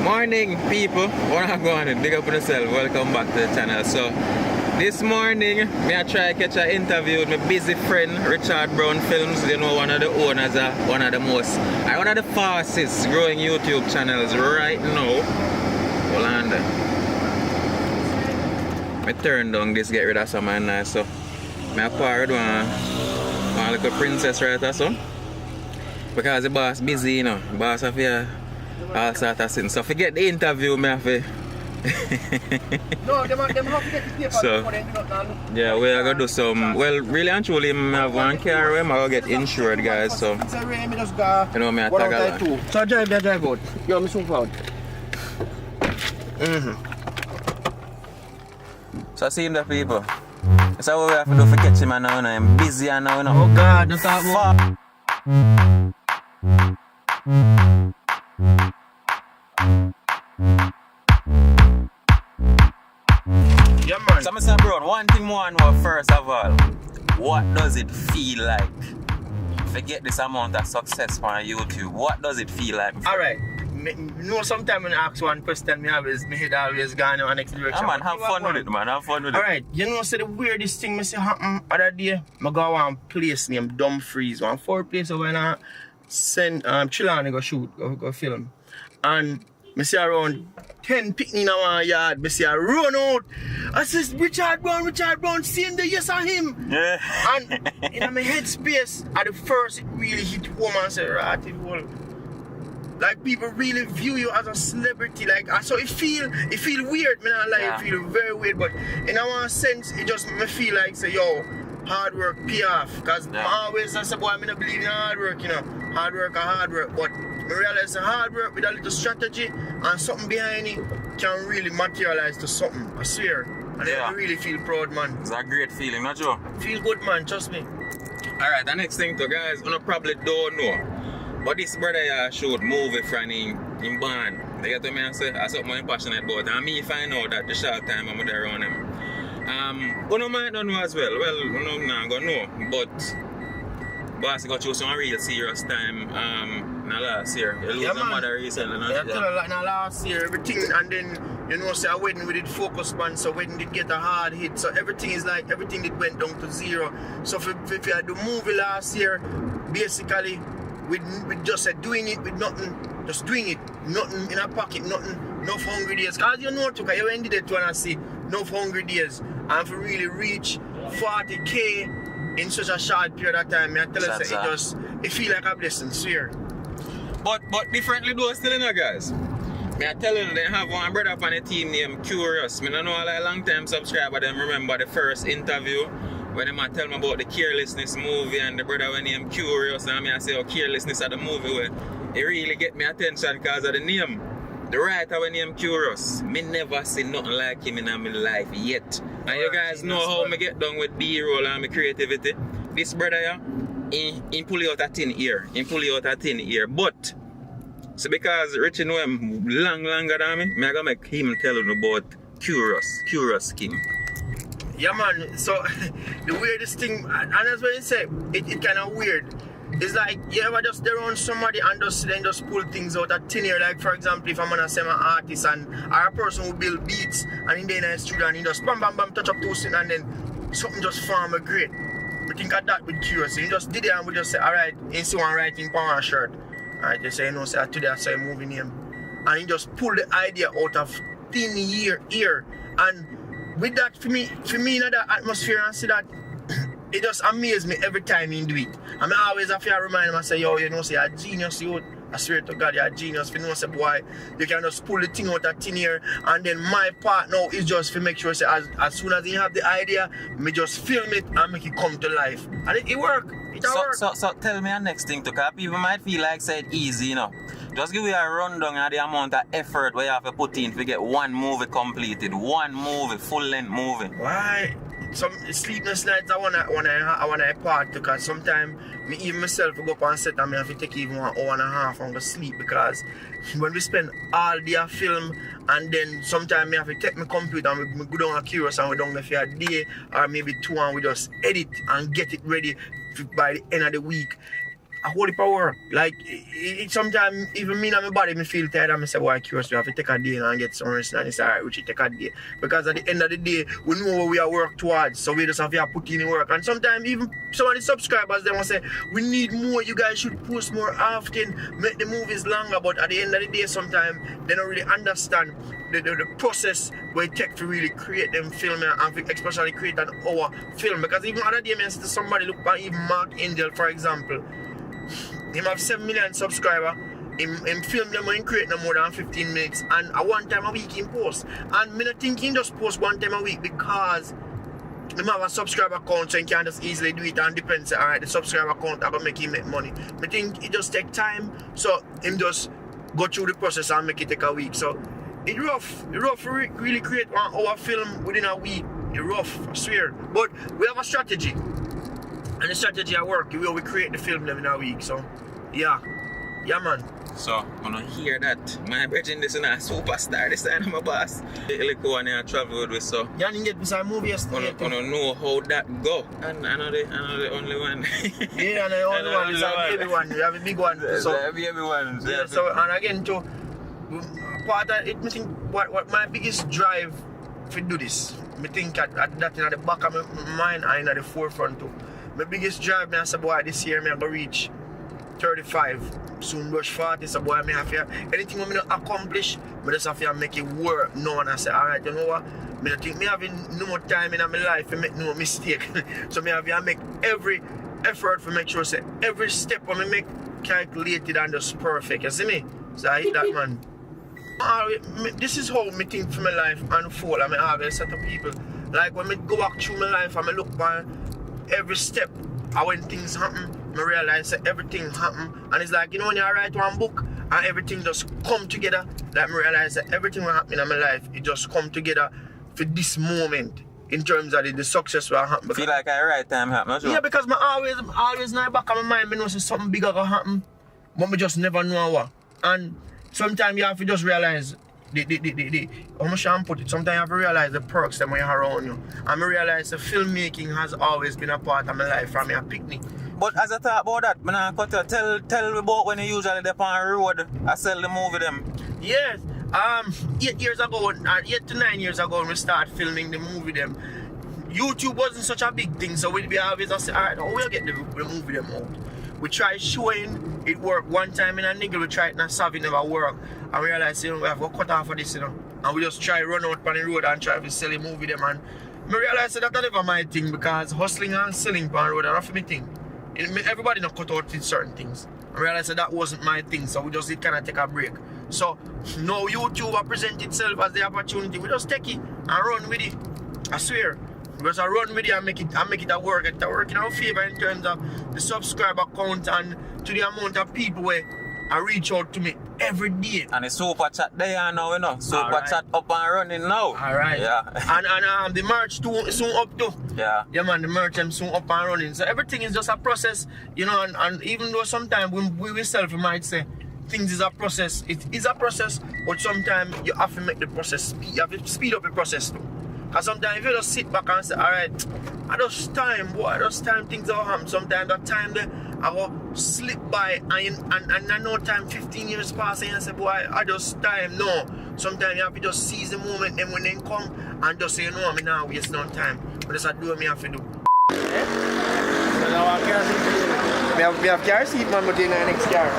Morning people, what are going on? Big up on yourself, welcome back to the channel. So this morning, I try to catch an interview with my busy friend Richard Brown Films. You know, one of the owners of one of the fastest growing YouTube channels right now. Hold on there. I turn down this, get rid of some man nice. So I parred one little princess right or so. Because the boss busy, you know. The boss have here all sort of things. So forget the interview, me have to. No, them have to get the paper So, before they do not. yeah, we are gonna do some. Well, really and truly, I have one car where I'm gonna get insured, guys. So, It's a rain, me just go. you know, me I One tag out along. there too. So drive out. Yo, me soon found. So, see him, the people. That's what we have to do for catch him now. I'm busy now. Oh God, don't talk about. Yeah, man. So, Mr. Brown, one thing more first of all. What does it feel like? Forget this amount of success on YouTube. What does it feel like? Alright. No, sometimes when I ask one question, my head always gone in the next direction. Yeah, man, have fun with it, man. Have fun with it. Alright, you know, so the weirdest thing I see happen other day, I go one place named Dumfries, one 4 place over and I send Chilani go shoot, go film. And I see around 10 picking in our yard, I see I run out. I says, Richard Brown, seeing the yes of him. Yeah. And in my headspace, at the first it really hit home and said, right, it will. Like people really view you as a celebrity, like so it feel weird, man. Like Yeah. it feel very weird, but in one sense, it just me feel like say, yo, hard work pay off. Cause Yeah. I always say, boy, I don't believe in hard work, you know. Hard work, but I realize the hard work with a little strategy and something behind it can really materialize to something. I swear, and Yeah. I really feel proud, man. It's a great feeling, not Joe? Feel good, man. Trust me. Alright, the next thing to guys, you probably don't know. But this brother showed movie from in band. They get to me and say, that's something I'm passionate about. And me find out that the short time I'm there around him. You might not know as well. Well, you not gonna know. But boss got through some real serious time last year. You lose Yeah, your man. mother recently. Yeah, tell her like now last year, everything, and then you know, say a wedding we did focus man, so wedding did get a hard hit, so everything is like everything did went down to zero. So if you had the movie last year, basically we just said doing it with nothing, just doing it, nothing in our pocket, nothing, enough hungry days. Cause you know, took you ended it when I see enough hungry days, and for really reach 40K in such a short period of time, I tell you, say, it feel like a blessing, swear. But differently though still, you know, guys. I tell you, they have one brother on the team named Curious. I don't know like long time subscriber them remember the first interview when they tell me about the Carelessness movie, and the brother when named Curious, and I say, oh, Carelessness of the movie, where it really get me attention because of the name. The writer when named Curious, me never see nothing like him in my life yet. And you guys know how I get done with B-roll and my creativity. This brother, yeah, he pull you out a thin ear. But so because Richie know him longer than me, I gotta make him tell him about Curious King. Yeah, man. So the weirdest thing, and that's what you say, it kind of weird. It's like you ever just there on somebody and just pull things out of thin air. Like for example, if I'm gonna say my artist and or a person who build beats and in the studio and he just bam touch up two things and then something just form a great. We think of that with Curious. He just did it and we just say, alright, you see one writing on one shirt. Alright, they say, you know, say today I saw a movie name. And he just pulled the idea out of thin ear. And with that, for me in that atmosphere and see that, it just amazes me every time he do it. And I always have to remind him and say, yo, you know, say you're a genius, you. I swear to God, you're a genius. You know, say, boy, you can just pull the thing out of thin air. And then my part now is just to make sure, say, as soon as you have the idea, me just film it and make it come to life. And it work. So tell me the next thing, because people might feel like say it easy, you know. Just give you a rundown of the amount of effort where you have to put in to get one movie completed, one movie, full-length movie. Why? Some sleepless nights I wanna part, because sometimes me even myself go up on set and me have to take even 1 hour and a half and go sleep, because when we spend all day a film and then sometimes me have to take my computer and we go down a Curious and we down there for a day or maybe 2 and we just edit and get it ready by the end of the week. a whole heap of work. Like, it sometimes, even me and my body, me feel tired and I say, boy, curious, we have to take a day and get some rest. And it's alright, we should take a day. Because at the end of the day, we know what we are work towards. So we just have to put in the work. And sometimes even some of the subscribers, they will say, we need more, you guys should post more often, make the movies longer. But at the end of the day, sometimes they don't really understand the process where it takes to really create them film and especially create an hour film. Because even other day, I see somebody look at even Mark Angel, for example. Him have 7 million subscribers. Him film them and create no more than 15 minutes. And a one time a week in post. And me not think he just post one time a week because him have a subscriber count so he can just easily do it and depends. Alright, the subscriber count are gonna make him make money. I think it just take time. So him just go through the process and make it take a week. So it's rough. It's rough to really create 1 hour film within a week. It's rough, I swear. But we have a strategy. And the strategy at work, we create the film them in a week. So, yeah. Yeah, man. So, when I hear that, my brethren, this is a superstar, this is my boss. Look one I travel with, so. You didn't get beside movie yesterday. I don't know how that go. And I know the only one. Yeah, and the only one. It's a baby one. You have a big one. So, everyone. Yeah, so, and again, too, part of it, I think, what my biggest drive to do this, I think that in the back of my mind and in the forefront, too. My biggest drive, I say, boy, this year, I'm going to reach 35. Soon brush 40, so boy, I have to, anything I'm going to accomplish, I just have to make it work. No, and I say, alright, you know what? I don't think I having no more time in my life to make no mistake. So I have to make every effort to make sure say every step I make calculated and just perfect. You see me? So I hit that, man. This is how I think for my life unfold. I mean, I have a set of people. Like when I go back through my life and I look back every step, and when things happen, I realize that everything happen. And it's like, you know, when you write one book and everything just come together, like I realize that everything that happen in my life, it just come together for this moment in terms of the success that happen. Feel like I right time happen, sure? Yeah, because I always in the back of my mind, I know something bigger gonna happen, but I just never know what. And sometimes you have to just realize how much I put it. Sometimes you have to realize the perks that when you're around you. And I realize the filmmaking has always been a part of my life from a picnic. But as I talk about that, I got to tell me about when you usually dep on the road, I sell the movie them. Yes. 8 years ago, 8 to 9 years ago, when we started filming the movie them, YouTube wasn't such a big thing, so we'd be always say, alright, we'll get the movie them out. We tried showing it worked one time in a niggle, we tried it in a Savvy, never worked. And we realized, you know, we have to cut off of this, you know. And we just try run out on the road and try to sell the movie them. And I realized that never my thing because hustling and selling on the road are not my thing. Everybody not cut out in certain things. I realized that wasn't my thing, so we just did kind of take a break. So now YouTube will present itself as the opportunity. We just take it and run with it. I swear. We just run with it and make it a work. It's a work in our favor in terms of the subscriber count and to the amount of people where I reach out to me every day. And the super chat there now, you know. Super chat up and running now. Alright. Yeah. and the merch too soon up too. Yeah. Yeah, man, the merch them soon up and running. So everything is just a process, you know, and even though sometimes we ourselves might say things is a process, it is a process, but sometimes you have to make the process, you have to speed up the process too. Because sometimes if you just sit back and say, alright, I just time things will happen. Sometimes that time there I will slip by and I know time 15 years pass and you say, boy, I just time. No. Sometimes you have to just seize the moment and when they come and just say, you know, I'm not waste no time. But that's what I have to do. We have car seat, man, but in the next car.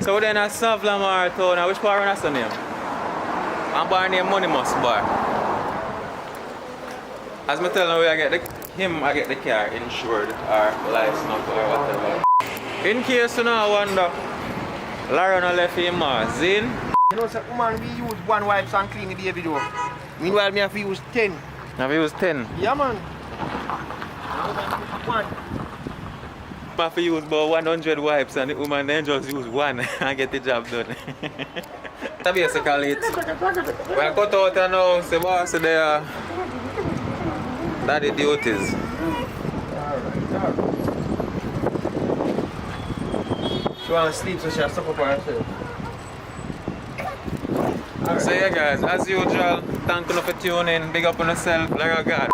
So then at Savla Marathon, which bar is the name? I'm bar named Moneymus Bar. As I tell you, I get the car insured or licensed or whatever. In case you know wonder, Lauren left him Zin. You know, so, man, we use one wipes and clean the baby door. Meanwhile, me have to use 10. Have you used 10? Yeah, man. One. I have to use about 100 wipes and the woman then just use one and get the job done. That's basically it. When I cut out and now, the boss there, that's the duties. She want to sleep, so she'll stop up on herself. Alright. So yeah guys, as usual, thank you for tuning in. Big up on yourself, like a God.